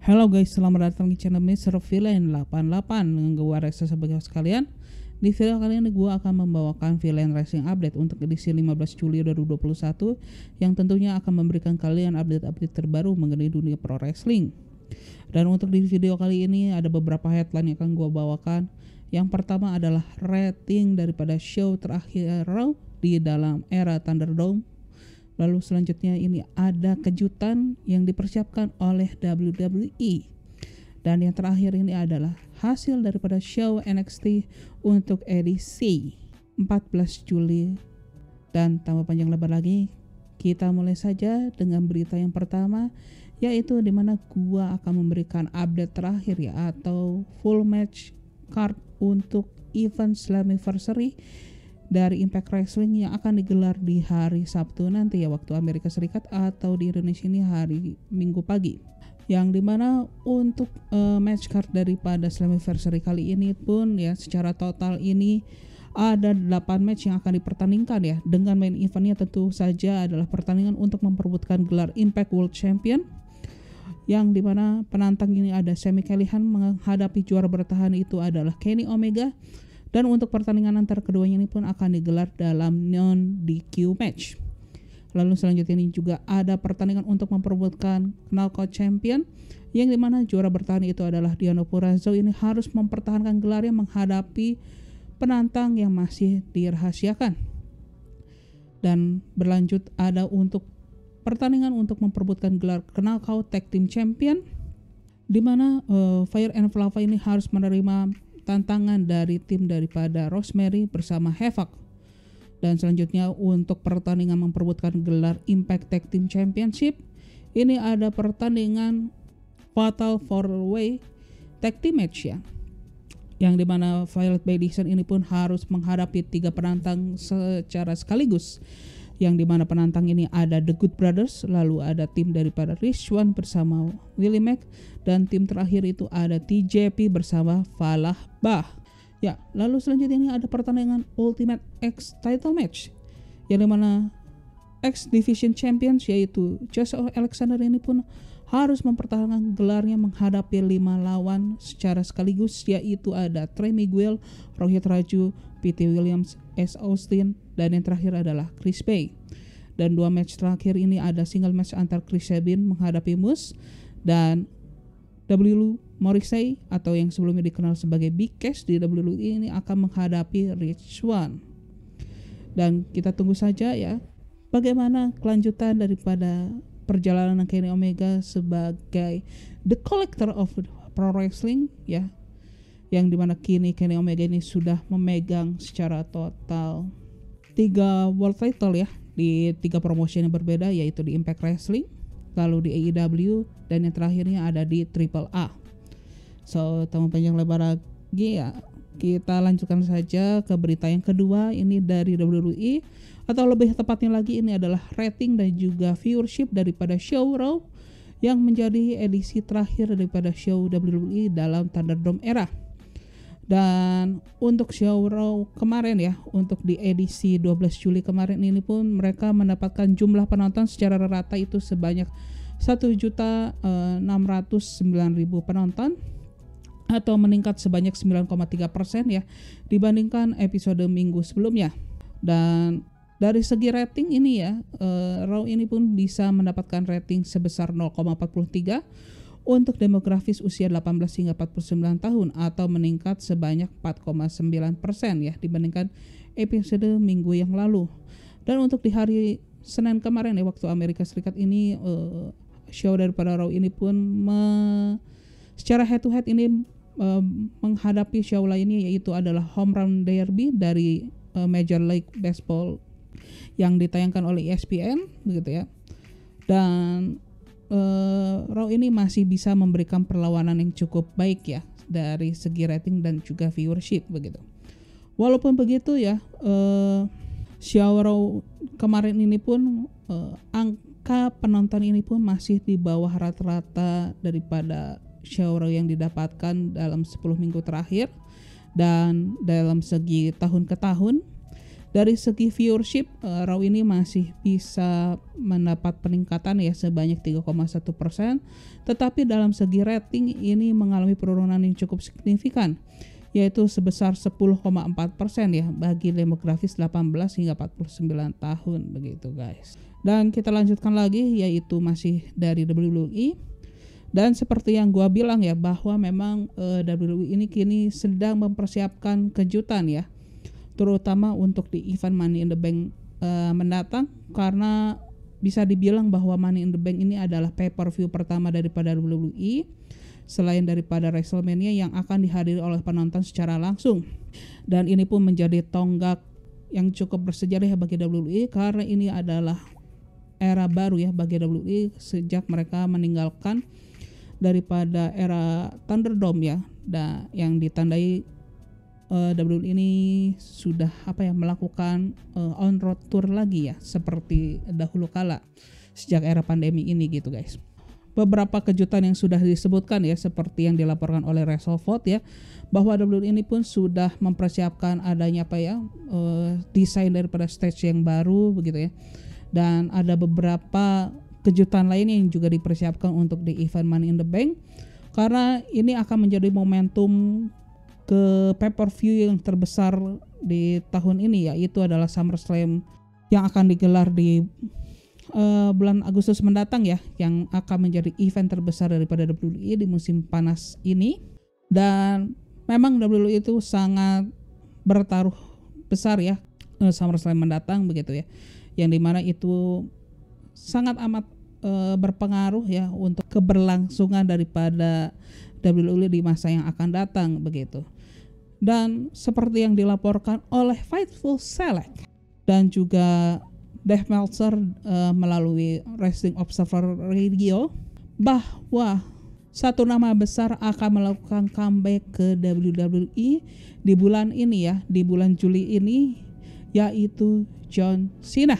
Halo guys, selamat datang di channel Mr. Villain 88 dengan gue Reza sebagai host kalian. Di video kali ini gue akan membawakan Villain Racing Update untuk edisi 15 Juli 2021 yang tentunya akan memberikan kalian update-update terbaru mengenai dunia pro wrestling. Dan untuk di video kali ini ada beberapa headline yang akan gue bawakan. Yang pertama adalah rating daripada show terakhir Raw di dalam era Thunderdome. Lalu selanjutnya ini ada kejutan yang dipersiapkan oleh WWE. Dan yang terakhir ini adalah hasil daripada show NXT untuk edisi 14 Juli. Dan tanpa panjang lebar lagi, kita mulai saja dengan berita yang pertama, yaitu dimana gua akan memberikan update terakhir ya, atau full match card untuk event Slammiversary dari Impact Wrestling yang akan digelar di hari Sabtu nanti ya waktu Amerika Serikat, atau di Indonesia ini hari Minggu pagi. Yang dimana untuk match card daripada Slammiversary kali ini pun ya secara total ini ada 8 match yang akan dipertandingkan ya, dengan main eventnya tentu saja adalah pertandingan untuk memperebutkan gelar Impact World Champion, yang dimana penantang ini ada Sami Callihan menghadapi juara bertahan itu adalah Kenny Omega. Dan untuk pertandingan antara keduanya ini pun akan digelar dalam non-DQ match. Lalu selanjutnya ini juga ada pertandingan untuk memperebutkan Knockout Champion, yang dimana juara bertahan itu adalah Deonna Purrazzo. Ini harus mempertahankan gelarnya menghadapi penantang yang masih dirahasiakan. Dan berlanjut ada untuk pertandingan untuk memperebutkan gelar Knockout Tag Team Champion, dimana Fire and Flava ini harus menerima tantangan dari tim daripada Rosemary bersama Havoc. Dan selanjutnya untuk pertandingan memperebutkan gelar Impact Tag Team Championship, ini ada pertandingan Fatal 4-Way Tag Team Match ya, yang dimana Violet by Design ini pun harus menghadapi 3 penantang secara sekaligus, yang dimana penantang ini ada The Good Brothers, lalu ada tim daripada Rich Swann bersama Willie Mack, dan tim terakhir itu ada TJP bersama Fallah Bahh. Ya, lalu selanjutnya ini ada pertandingan Ultimate X Title Match, yang dimana X Division Champions yaitu Josh Alexander ini pun harus mempertahankan gelarnya menghadapi 5 lawan secara sekaligus, yaitu ada Trey Miguel, Rohit Raju, Pete Williams, S. Austin, dan yang terakhir adalah Chris Bay. Dan 2 match terakhir ini ada single match antar Chris Sabin menghadapi Moose, dan W. Morrissey atau yang sebelumnya dikenal sebagai Big Cass di WWE ini akan menghadapi Rich Swann. Dan kita tunggu saja ya bagaimana kelanjutan daripada perjalanan Kenny Omega sebagai The Collector of Pro Wrestling ya, yang dimana kini Kenny Omega ini sudah memegang secara total 3 world title ya di 3 promotion yang berbeda, yaitu di Impact Wrestling, lalu di AEW, dan yang terakhirnya ada di AAA. So tanpa panjang lebar lagi ya, kita lanjutkan saja ke berita yang kedua. Ini dari WWE, atau lebih tepatnya lagi ini adalah rating dan juga viewership daripada show Raw yang menjadi edisi terakhir daripada show WWE dalam Thunderdome era. Dan untuk show Raw kemarin ya, untuk di edisi 12 Juli kemarin ini pun mereka mendapatkan jumlah penonton secara rata itu sebanyak 1.609.000 penonton, atau meningkat sebanyak 9,3% ya dibandingkan episode minggu sebelumnya. Dan dari segi rating ini ya, Raw ini pun bisa mendapatkan rating sebesar 0,43 untuk demografis usia 18 hingga 49 tahun, atau meningkat sebanyak 4,9% ya dibandingkan episode minggu yang lalu. Dan untuk di hari Senin kemarin ya waktu Amerika Serikat ini, show daripada Raw ini pun secara head to head ini menghadapi show lainnya, yaitu adalah Home Run Derby dari Major League Baseball yang ditayangkan oleh ESPN begitu ya. Dan Raw ini masih bisa memberikan perlawanan yang cukup baik ya dari segi rating dan juga viewership begitu. Walaupun begitu ya, show Raw kemarin ini pun angka penonton ini pun masih di bawah rata-rata daripada show Raw yang didapatkan dalam 10 minggu terakhir dan dalam segi tahun ke tahun. Dari segi viewership, Raw ini masih bisa mendapat peningkatan ya sebanyak 3,1%, tetapi dalam segi rating ini mengalami penurunan yang cukup signifikan, yaitu sebesar 10,4% ya bagi demografis 18 hingga 49 tahun begitu guys. Dan kita lanjutkan lagi, yaitu masih dari WWE. Dan seperti yang gua bilang ya, bahwa memang WWE ini kini sedang mempersiapkan kejutan ya, terutama untuk di event Money in the Bank mendatang, karena bisa dibilang bahwa Money in the Bank ini adalah pay-per-view pertama daripada WWE selain daripada WrestleMania yang akan dihadiri oleh penonton secara langsung. Dan ini pun menjadi tonggak yang cukup bersejarah bagi WWE, karena ini adalah era baru ya bagi WWE sejak mereka meninggalkan daripada era Thunderdome ya, yang ditandai WWE ini sudah melakukan on road tour lagi ya seperti dahulu kala sejak era pandemi ini gitu guys. Beberapa kejutan yang sudah disebutkan ya, seperti yang dilaporkan oleh WrestleVote ya, bahwa WWE ini pun sudah mempersiapkan adanya desain daripada stage yang baru begitu ya. Dan ada beberapa kejutan lain yang juga dipersiapkan untuk di event Money in the Bank, karena ini akan menjadi momentum ke pay-per-view yang terbesar di tahun ini, yaitu adalah SummerSlam yang akan digelar di bulan Agustus mendatang ya, yang akan menjadi event terbesar daripada WWE di musim panas ini. Dan memang WWE itu sangat bertaruh besar ya SummerSlam mendatang begitu ya, yang dimana itu sangat amat berpengaruh ya untuk keberlangsungan daripada WWE di masa yang akan datang begitu. Dan seperti yang dilaporkan oleh Fightful Select dan juga Dave Meltzer melalui Wrestling Observer Radio, bahwa satu nama besar akan melakukan comeback ke WWE di bulan ini ya, di bulan Juli ini, yaitu John Cena.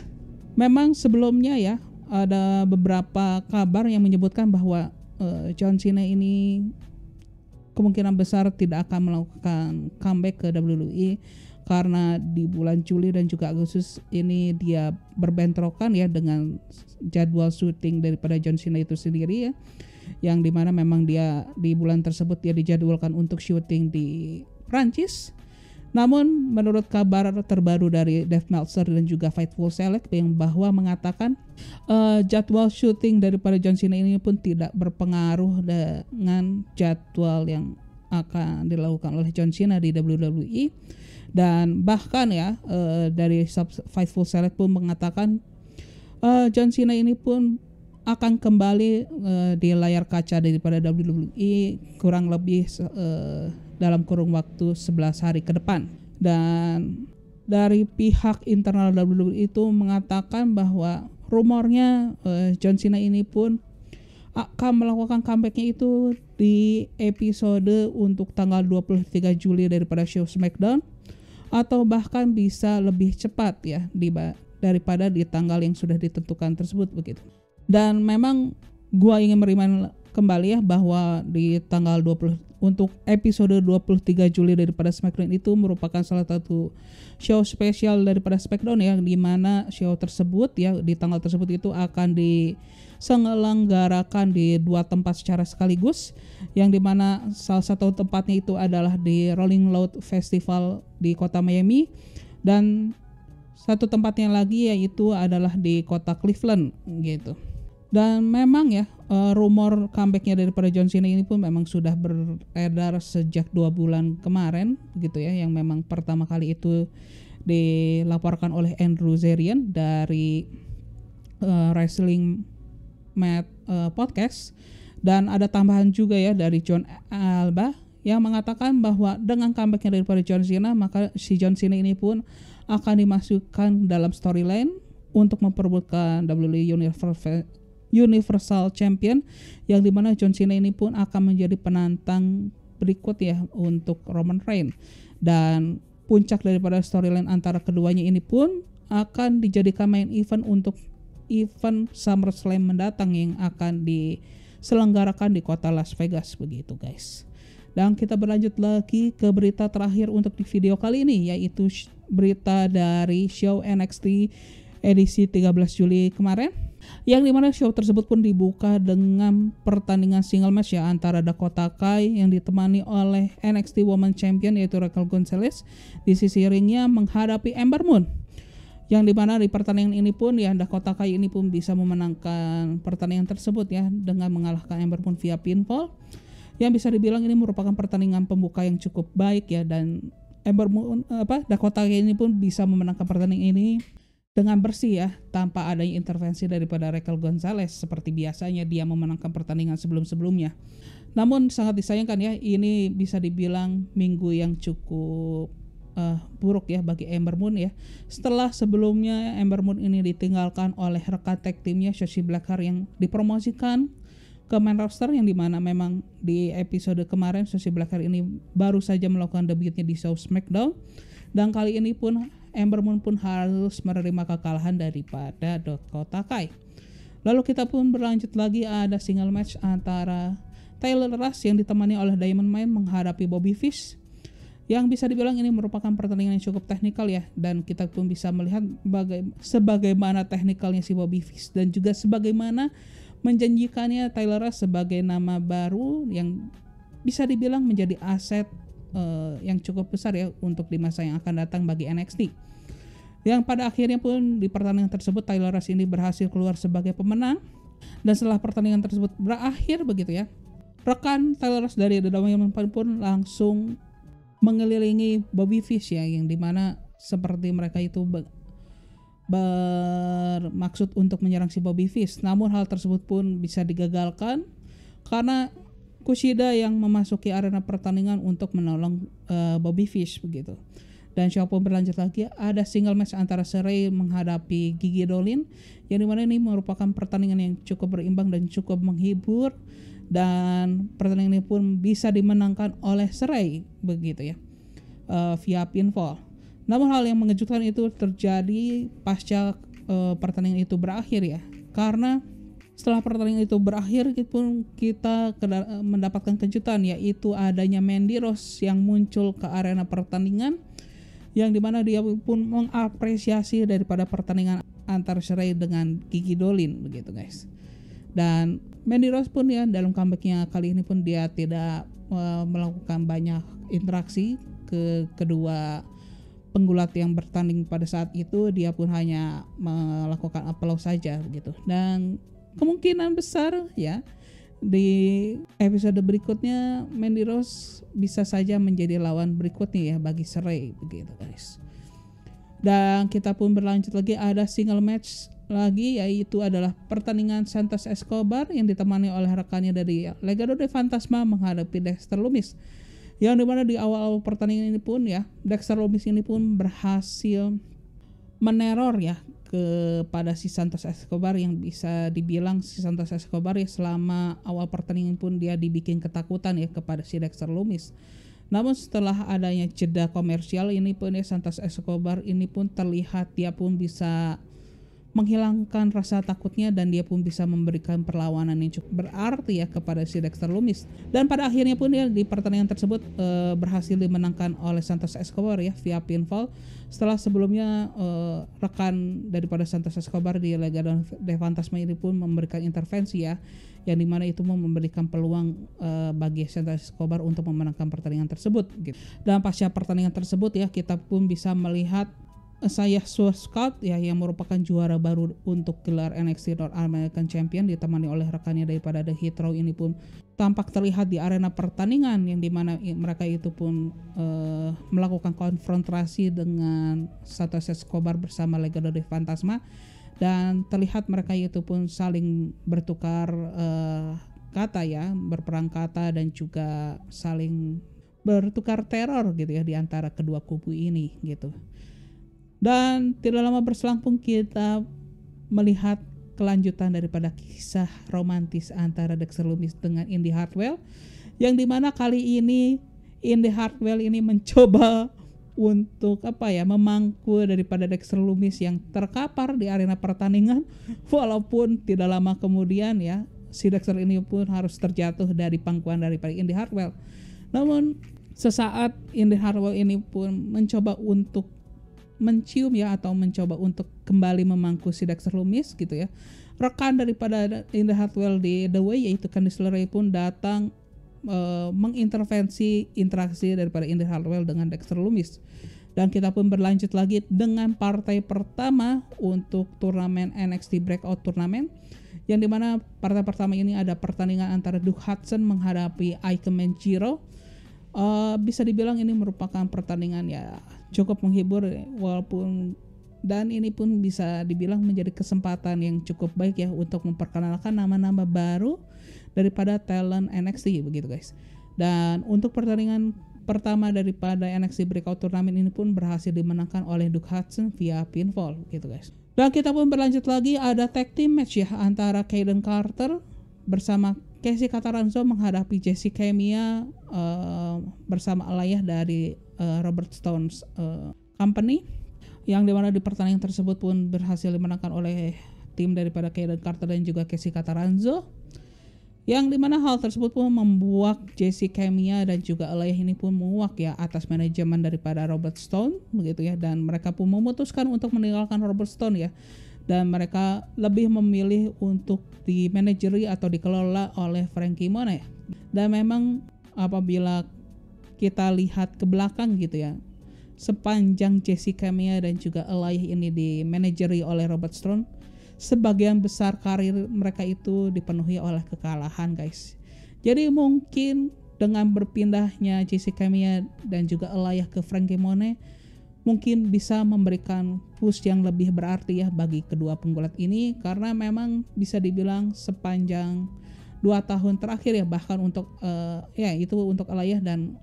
Memang sebelumnya ya ada beberapa kabar yang menyebutkan bahwa John Cena ini kemungkinan besar tidak akan melakukan comeback ke WWE, karena di bulan Juli dan juga Agustus ini dia berbentrokan ya dengan jadwal syuting daripada John Cena itu sendiri ya, yang dimana memang dia di bulan tersebut dia dijadwalkan untuk syuting di Prancis. Namun menurut kabar terbaru dari Dave Meltzer dan juga Fightful Select yang bahwa mengatakan jadwal syuting daripada John Cena ini pun tidak berpengaruh dengan jadwal yang akan dilakukan oleh John Cena di WWE. Dan bahkan ya dari Fightful Select pun mengatakan John Cena ini pun akan kembali di layar kaca daripada WWE kurang lebih dalam kurun waktu 11 hari ke depan. Dan dari pihak internal WWE itu mengatakan bahwa rumornya John Cena ini pun akan melakukan comebacknya itu di episode untuk tanggal 23 Juli daripada show SmackDown, atau bahkan bisa lebih cepat ya daripada di tanggal yang sudah ditentukan tersebut begitu. Dan memang gua ingin merimain kembali ya bahwa di tanggal 20 untuk episode 23 Juli daripada SmackDown itu merupakan salah satu show spesial daripada SmackDown ya, di mana show tersebut ya di tanggal tersebut itu akan diselenggarakan di dua tempat secara sekaligus, yang dimana salah satu tempatnya itu adalah di Rolling Loud Festival di kota Miami, dan satu tempatnya lagi yaitu adalah di kota Cleveland gitu. Dan memang ya rumor comebacknya daripada John Cena ini pun memang sudah beredar sejak 2 bulan kemarin gitu ya, yang memang pertama kali itu dilaporkan oleh Andrew Zarian dari Wrestling Mat Podcast, dan ada tambahan juga ya dari John Alba yang mengatakan bahwa dengan comebacknya daripada John Cena, maka si John Cena ini pun akan dimasukkan dalam storyline untuk memperebutkan WWE Universal Champion, yang dimana John Cena ini pun akan menjadi penantang berikut ya untuk Roman Reigns. Dan puncak daripada storyline antara keduanya ini pun akan dijadikan main event untuk event SummerSlam mendatang yang akan diselenggarakan di kota Las Vegas begitu guys. Dan kita berlanjut lagi ke berita terakhir untuk di video kali ini, yaitu berita dari show NXT edisi 13 Juli kemarin, yang dimana show tersebut pun dibuka dengan pertandingan single match ya antara Dakota Kai yang ditemani oleh NXT Women's Champion yaitu Raquel Gonzalez di sisi ringnya menghadapi Ember Moon, yang dimana di pertandingan ini pun ya Dakota Kai ini pun bisa memenangkan pertandingan tersebut ya dengan mengalahkan Ember Moon via pinfall, yang bisa dibilang ini merupakan pertandingan pembuka yang cukup baik ya, dan Dakota Kai ini pun bisa memenangkan pertandingan ini dengan bersih ya, tanpa adanya intervensi daripada Raquel Gonzalez seperti biasanya dia memenangkan pertandingan sebelum-sebelumnya. Namun sangat disayangkan ya, ini bisa dibilang minggu yang cukup buruk ya bagi Ember Moon ya. Setelah sebelumnya Ember Moon ini ditinggalkan oleh rekan tag timnya Shotzi Blackheart yang dipromosikan ke main roster, yang dimana memang di episode kemarin Shotzi Blackheart ini baru saja melakukan debutnya di show SmackDown, dan kali ini pun Ember Moon pun harus menerima kekalahan daripada Dakota Kai. Lalu kita pun berlanjut lagi, ada single match antara Tyler Rust yang ditemani oleh Diamond Mine menghadapi Bobby Fish, yang bisa dibilang ini merupakan pertandingan yang cukup teknikal ya, dan kita pun bisa melihat sebagaimana teknikalnya si Bobby Fish dan juga sebagaimana menjanjikannya Tyler Rust sebagai nama baru yang bisa dibilang menjadi aset yang cukup besar ya untuk di masa yang akan datang bagi NXT. Yang pada akhirnya pun di pertandingan tersebut Tyler Rust ini berhasil keluar sebagai pemenang, dan setelah pertandingan tersebut berakhir begitu ya, rekan Tyler Rust dari The Diamond Mine pun langsung mengelilingi Bobby Fish ya, yang dimana seperti mereka itu bermaksud untuk menyerang si Bobby Fish. Namun hal tersebut pun bisa digagalkan karena Kushida yang memasuki arena pertandingan untuk menolong Bobby Fish begitu. Dan show pun berlanjut lagi, ada single match antara Sarray menghadapi Gigi Dolin, yang dimana ini merupakan pertandingan yang cukup berimbang dan cukup menghibur, dan pertandingan ini pun bisa dimenangkan oleh Sarray begitu ya, via pinfall. Namun hal yang mengejutkan itu terjadi pasca pertandingan itu berakhir ya, karena setelah pertandingan itu berakhir kita mendapatkan kejutan, yaitu adanya Mandy Rose yang muncul ke arena pertandingan, yang dimana dia pun mengapresiasi daripada pertandingan antara Sarray dengan Gigi Dolin begitu guys. Dan Mandy Rose pun ya dalam comebacknya kali ini pun dia tidak melakukan banyak interaksi ke kedua penggulat yang bertanding pada saat itu, dia pun hanya melakukan applause saja begitu. Dan kemungkinan besar ya di episode berikutnya Mandy Rose bisa saja menjadi lawan berikutnya ya bagi Sarray begitu guys. Dan kita pun berlanjut lagi, ada single match lagi, yaitu adalah pertandingan Santos Escobar yang ditemani oleh rekannya dari Legado del Fantasma menghadapi Dexter Lumis, yang dimana di awal pertandingan ini pun ya Dexter Lumis ini pun berhasil meneror ya kepada si Santos Escobar, yang bisa dibilang si Santos Escobar ya selama awal pertandingan pun dia dibikin ketakutan ya kepada si Dexter Lumis. Namun setelah adanya jeda komersial ini pun ya Santos Escobar ini pun terlihat dia pun bisa menghilangkan rasa takutnya, dan dia pun bisa memberikan perlawanan yang cukup berarti ya kepada si Dexter Lumis. Dan pada akhirnya pun dia di pertandingan tersebut berhasil dimenangkan oleh Santos Escobar ya via pinfall, setelah sebelumnya rekan daripada Santos Escobar di Legado del Fantasma ini pun memberikan intervensi ya, yang dimana itu memberikan peluang bagi Santos Escobar untuk memenangkan pertandingan tersebut gitu. Dan pasca pertandingan tersebut ya kita pun bisa melihat Saya Scott ya, yang merupakan juara baru untuk gelar NXT North American Champion, ditemani oleh rekannya daripada The Hit Row ini pun tampak terlihat di arena pertandingan, yang dimana mereka itu pun melakukan konfrontasi dengan Santos Escobar bersama Legado del Fantasma, dan terlihat mereka itu pun saling bertukar kata ya, berperang kata, dan juga saling bertukar teror gitu ya di antara kedua kubu ini gitu. Dan tidak lama berselang pun kita melihat kelanjutan daripada kisah romantis antara Dexter Lumis dengan Indi Hartwell, yang dimana kali ini Indi Hartwell ini mencoba untuk memangku daripada Dexter Lumis yang terkapar di arena pertandingan, walaupun tidak lama kemudian ya si Dexter ini pun harus terjatuh dari pangkuan daripada Indi Hartwell. Namun sesaat Indy Hartwell ini pun mencoba untuk mencium ya, atau mencoba untuk kembali memangku si Dexter Lumis gitu ya. Rekan daripada Indy Hartwell di The Way, yaitu Candice LeRae pun datang mengintervensi interaksi daripada Indy Hartwell dengan Dexter Lumis. Dan kita pun berlanjut lagi dengan partai pertama untuk turnamen NXT Breakout Tournament, yang dimana partai pertama ini ada pertandingan antara Duke Hudson menghadapi Ikemen Jiro. Bisa dibilang ini merupakan pertandingan ya cukup menghibur, walaupun dan ini pun bisa dibilang menjadi kesempatan yang cukup baik ya untuk memperkenalkan nama-nama baru daripada talent NXT begitu guys. Dan untuk pertandingan pertama daripada NXT Breakout Tournament ini pun berhasil dimenangkan oleh Duke Hudson via pinfall gitu guys. Dan kita pun berlanjut lagi, ada tag team match ya antara Kayden Carter bersama Casey Catanzaro menghadapi Jessica Mia bersama Aliyah dari Robert Stone's company, yang dimana di pertandingan tersebut pun berhasil dimenangkan oleh tim daripada Kayden Carter dan juga Casey Catanzaro, yang dimana hal tersebut pun membuat Jessica Mia dan juga Aliyah ini pun muak ya atas manajemen daripada Robert Stone begitu ya, dan mereka pun memutuskan untuk meninggalkan Robert Stone ya, dan mereka lebih memilih untuk dimanajeri atau dikelola oleh Frankie Monet. Dan memang apabila kita lihat ke belakang gitu ya, sepanjang Jessica Mia dan juga Aliyah ini dimanajeri oleh Robert Stone, sebagian besar karir mereka itu dipenuhi oleh kekalahan guys. Jadi mungkin dengan berpindahnya Jessica Mia dan juga Aliyah ke Frankie Monet, mungkin bisa memberikan push yang lebih berarti ya bagi kedua penggulat ini, karena memang bisa dibilang sepanjang 2 tahun terakhir ya, bahkan untuk ya itu untuk Aliyah dan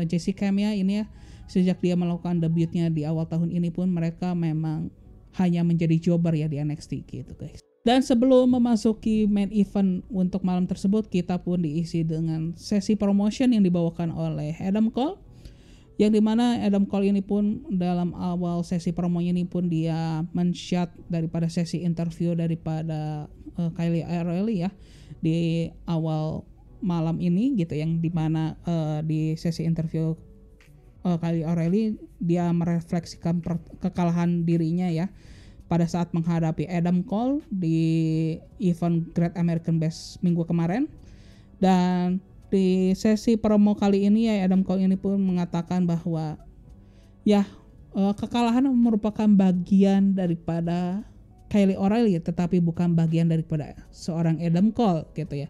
Jessica Mia ini ya, sejak dia melakukan debutnya di awal tahun ini pun mereka memang hanya menjadi jobber ya di NXT gitu guys. Dan sebelum memasuki main event untuk malam tersebut, kita pun diisi dengan sesi promotion yang dibawakan oleh Adam Cole, yang dimana Adam Cole ini pun dalam awal sesi promonya ini pun dia men-shot daripada sesi interview daripada Kyle O'Reilly ya di awal malam ini gitu, yang dimana di sesi interview Kyle O'Reilly dia merefleksikan kekalahan dirinya ya pada saat menghadapi Adam Cole di event Great American Bash minggu kemarin. Dan di sesi promo kali ini ya Adam Cole ini pun mengatakan bahwa ya kekalahan merupakan bagian daripada Kyle O'Reilly, tetapi bukan bagian daripada seorang Adam Cole gitu ya.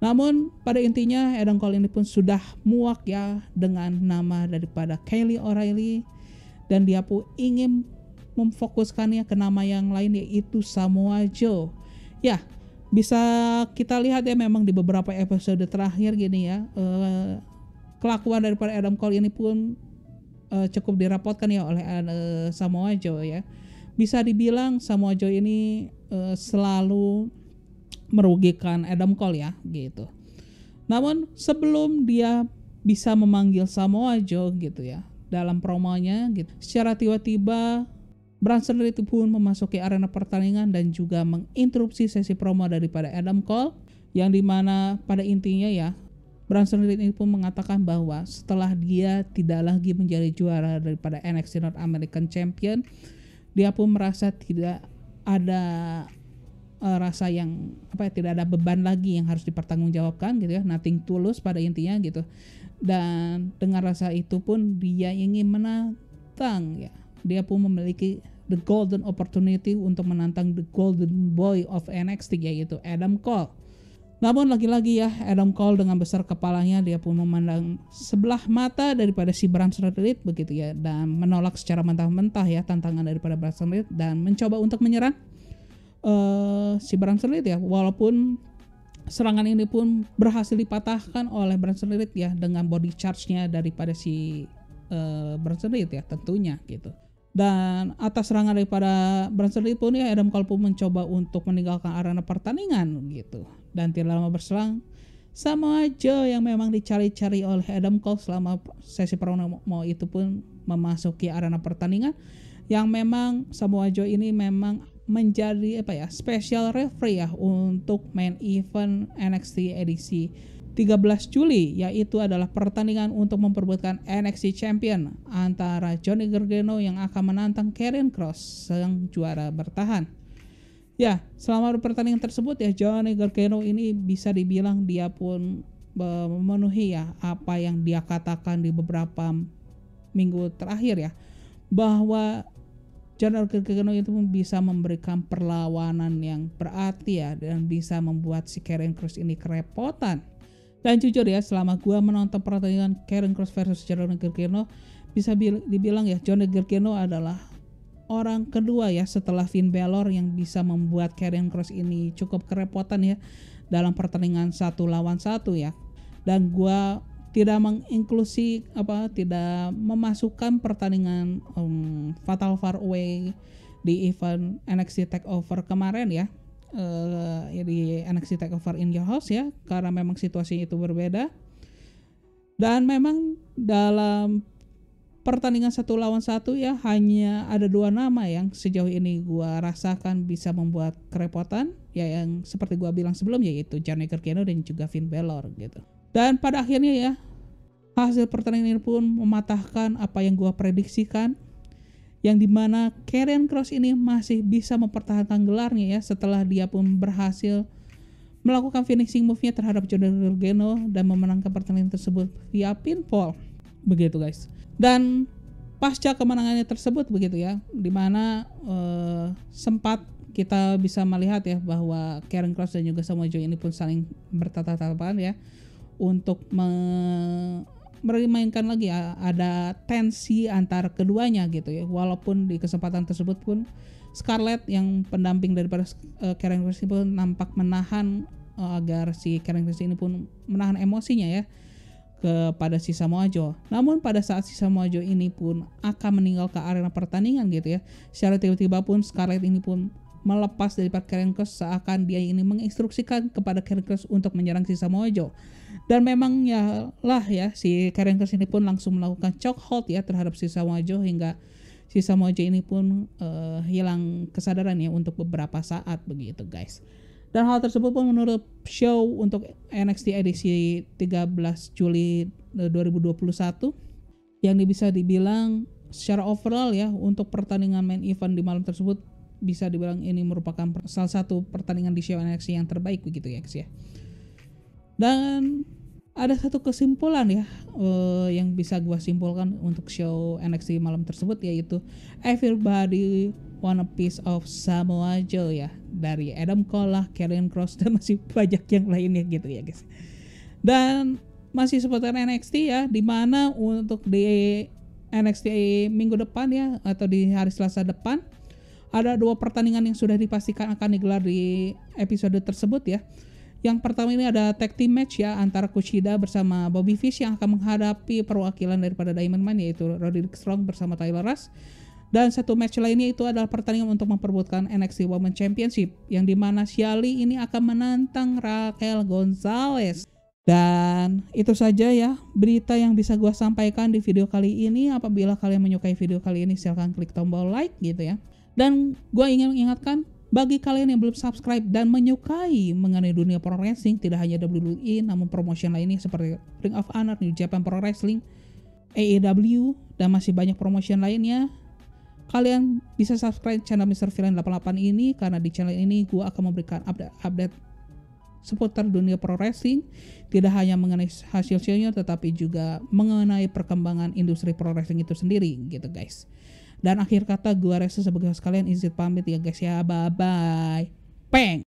Namun pada intinya Adam Cole ini pun sudah muak ya dengan nama daripada Kyle O'Reilly, dan dia pun ingin memfokuskannya ke nama yang lain, yaitu Samoa Joe. Ya, bisa kita lihat ya memang di beberapa episode terakhir gini ya, kelakuan daripada Adam Cole ini pun cukup dirapotkan ya oleh Samoa Joe ya. Bisa dibilang Samoa Joe ini selalu merugikan Adam Cole ya gitu. Namun sebelum dia bisa memanggil Samoa Joe gitu ya dalam promonya gitu, secara tiba-tiba Bronson Reed pun memasuki arena pertandingan dan juga menginterupsi sesi promo daripada Adam Cole, yang dimana pada intinya ya Bronson Reed ini pun mengatakan bahwa setelah dia tidak lagi menjadi juara daripada NXT North American Champion, dia pun merasa tidak ada rasa yang tidak ada beban lagi yang harus dipertanggungjawabkan gitu ya, nothing tulus pada intinya gitu. Dan dengan rasa itu pun dia ingin menantang ya, dia pun memiliki the golden opportunity untuk menantang the golden boy of NXT yaitu Adam Cole. Namun lagi-lagi ya Adam Cole dengan besar kepalanya dia pun memandang sebelah mata daripada si Bronson Reed begitu ya, dan menolak secara mentah-mentah ya tantangan daripada Bronson Reed dan mencoba untuk menyerang si Bronson Reed ya, walaupun serangan ini pun berhasil dipatahkan oleh Bronson Reed ya dengan body charge-nya daripada si Bronson Reed ya tentunya gitu. Dan atas serangan daripada Bronson Reed pun ya Adam Cole pun mencoba untuk meninggalkan arena pertandingan gitu. Dan tidak lama berselang, Samoa Joe yang memang dicari-cari oleh Adam Cole selama sesi promo itu pun memasuki arena pertandingan, yang memang Samoa Joe ini memang menjadi special referee ya untuk main event NXT edisi 13 Juli, yaitu adalah pertandingan untuk memperebutkan NXT Champion antara Johnny Gargano yang akan menantang Karrion Kross sang juara bertahan. Ya, selama pertandingan tersebut ya, Johnny Gargano ini bisa dibilang dia pun memenuhi ya apa yang dia katakan di beberapa minggu terakhir ya, bahwa Johnny Gargano itu bisa memberikan perlawanan yang berarti ya, dan bisa membuat si Karrion Kross ini kerepotan. Dan jujur ya, selama gue menonton pertandingan Karrion Kross versus Johnny Gargano, bisa dibilang ya, Johnny Gargano adalah orang kedua ya setelah Finn Balor yang bisa membuat Karrion Kross ini cukup kerepotan ya dalam pertandingan 1 lawan 1 ya. Dan gue tidak tidak memasukkan pertandingan Fatal 4-Way di event NXT Takeover kemarin ya. Di NXT Takeover in Your House ya, karena memang situasinya itu berbeda. Dan memang dalam pertandingan 1 lawan 1 ya, hanya ada 2 nama yang sejauh ini gua rasakan bisa membuat kerepotan ya, yang seperti gua bilang sebelumnya, yaitu Johnny Gargano dan juga Finn Balor gitu. Dan pada akhirnya ya, hasil pertandingan ini pun mematahkan apa yang gua prediksikan, yang dimana Karrion Kross ini masih bisa mempertahankan gelarnya ya setelah dia pun berhasil melakukan finishing move-nya terhadap Johnny Gargano dan memenangkan pertandingan tersebut via pinfall. Begitu guys. Dan pasca kemenangannya tersebut begitu ya, dimana sempat kita bisa melihat ya bahwa Karrion Kross dan juga Samoa Joe ini pun saling bertatap-tatapan ya untuk memainkan lagi ya, ada tensi antara keduanya gitu ya. Walaupun di kesempatan tersebut pun Scarlett yang pendamping daripada Karrion Kross ini pun nampak menahan agar si Karrion Kross ini pun menahan emosinya ya kepada si Samoa Joe. Namun pada saat si Samoa Joe ini pun akan meninggal ke arena pertandingan gitu ya, secara tiba-tiba pun Scarlett ini pun melepas dari Karrion Kross seakan dia ini menginstruksikan kepada Karrion Kross untuk menyerang si Samoa Joe. Dan memang ya si Karrion Kross ini pun langsung melakukan chokehold ya terhadap si Samoa Joe, hingga si Samoa Joe ini pun hilang kesadaran ya untuk beberapa saat begitu guys. Dan hal tersebut pun menurut show untuk NXT edisi 13 Juli 2021 yang bisa dibilang secara overall ya untuk pertandingan main event di malam tersebut bisa dibilang ini merupakan salah satu pertandingan di show NXT yang terbaik begitu ya guys ya. Dan ada satu kesimpulan ya yang bisa gua simpulkan untuk show NXT malam tersebut, yaitu everybody want a piece of Samoa Joe ya, dari Adam Cole lah, Karrion Kross, dan masih banyak yang lainnya gitu ya guys. Dan masih seputar NXT ya, dimana untuk di NXT minggu depan ya, atau di hari Selasa depan, ada 2 pertandingan yang sudah dipastikan akan digelar di episode tersebut ya. Yang pertama ini ada tag team match ya antara Kushida bersama Bobby Fish yang akan menghadapi perwakilan daripada Diamond Mine, yaitu Roderick Strong bersama Tyler Rust. Dan satu match lainnya itu adalah pertandingan untuk memperebutkan NXT Women's Championship, yang dimana Shaylee ini akan menantang Raquel Gonzalez. Dan itu saja ya berita yang bisa gue sampaikan di video kali ini. Apabila kalian menyukai video kali ini, silahkan klik tombol like gitu ya. Dan gue ingin mengingatkan, bagi kalian yang belum subscribe dan menyukai mengenai dunia pro wrestling, tidak hanya WWE namun promotion lainnya seperti Ring of Honor, New Japan Pro Wrestling, AEW, dan masih banyak promotion lainnya, kalian bisa subscribe channel Mr. Villain 88 ini, karena di channel ini gue akan memberikan update seputar dunia pro wrestling, tidak hanya mengenai hasil shownya tetapi juga mengenai perkembangan industri pro wrestling itu sendiri gitu guys. Dan akhir kata, gue Reza sebagai host kalian izin pamit ya guys ya, bye bye. Peng.